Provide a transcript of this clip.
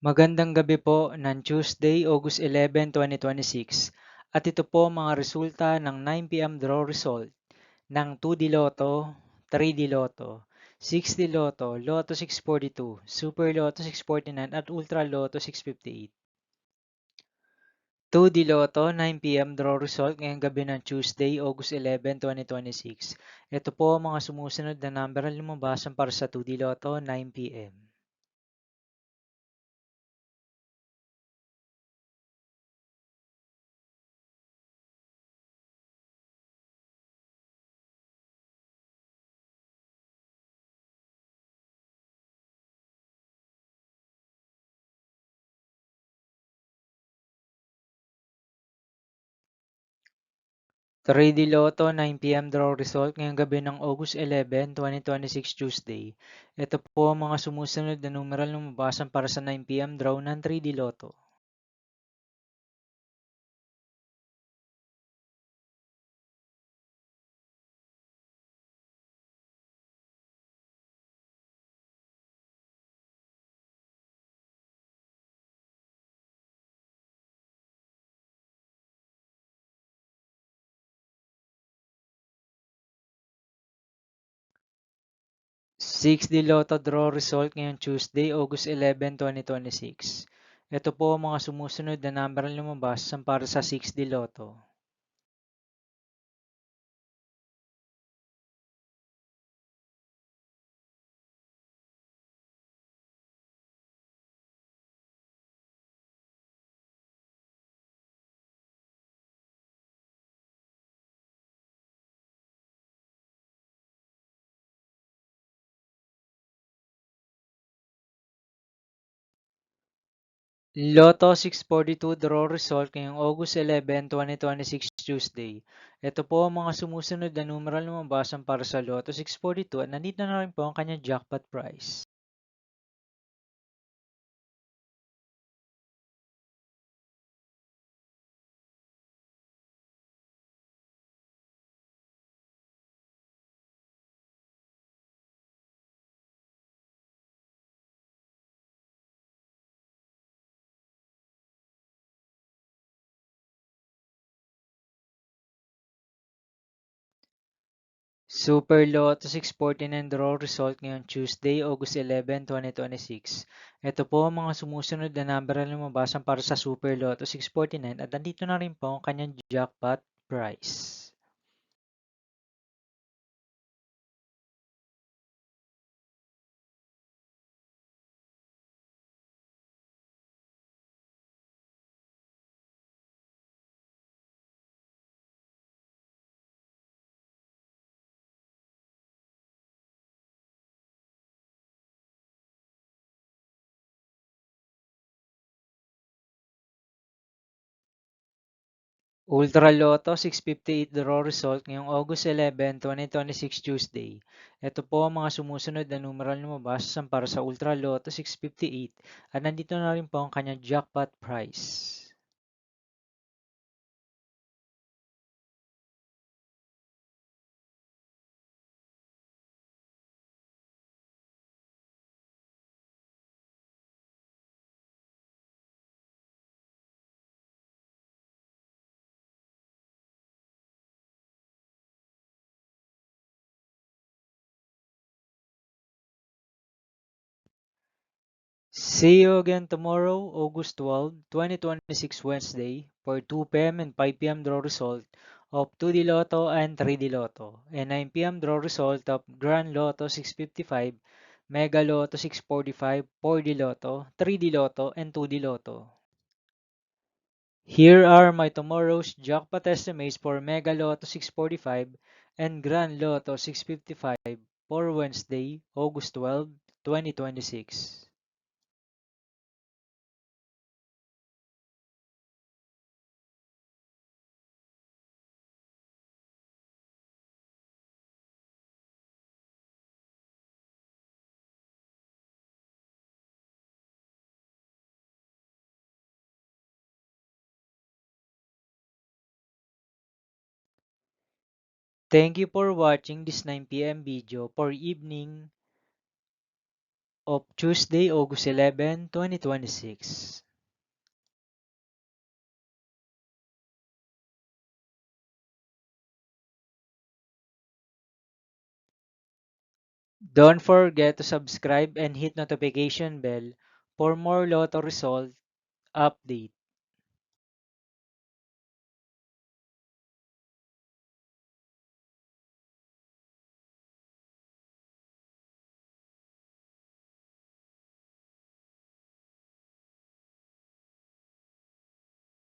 Magandang gabi po ng Tuesday, August 11, 2026. At ito po ang mga resulta ng 9 p.m. draw result ng 2D Lotto, 3D Lotto, 6D Lotto, Lotto 642, Super Lotto 649 at Ultra Lotto 658. 2D Lotto 9 p.m. draw result ngayong gabi ng Tuesday, August 11, 2026. Ito po ang mga sumusunod na number ang lumabasan para sa 2D Lotto 9 p.m. 3D Lotto 9 p.m. draw result ngayong gabi ng August 11, 2026 Tuesday. Ito po ang mga sumusunod na numeral na lumabasan para sa 9 p.m. draw ng 3D Lotto. 6D Lotto draw result ngayong Tuesday, August 11, 2026. Ito po ang mga sumusunod na number na lumabasan para sa 6D Lotto. 'Lotto 642 draw result ngayong August 11, 2026 Tuesday. Ito po ang mga sumusunod na numeral na lumabasan para sa Lotto 642 at nandito na rin po ang kanyang jackpot prize. Super Lotto 649 draw result ngayong Tuesday, August 11, 2026. Ito po ang mga sumusunod na number na lumabasan para sa Super Lotto 649 at nandito na rin po ang kanyang jackpot prize. Ultra Lotto 658 draw result ngayong August 11, 2026 Tuesday. Ito po ang mga sumusunod na numeral na lumabasan para sa Ultra Lotto 658 at nandito na rin po ang kanyang jackpot prize. See you again tomorrow, August 12, 2026 Wednesday for 2 p.m. and 5 p.m. draw result of 2D Lotto and 3D Lotto and 9 p.m. draw result of Grand Lotto 655, Mega Lotto 645, 4D Lotto, 3D Lotto, and 2D Lotto. Here are my tomorrow's jackpot estimates for Mega Lotto 645 and Grand Lotto 655 for Wednesday, August 12, 2026. Thank you for watching this 9 p.m. video for evening of Tuesday, August 11, 2026. Don't forget to subscribe and hit notification bell for more Lotto result update.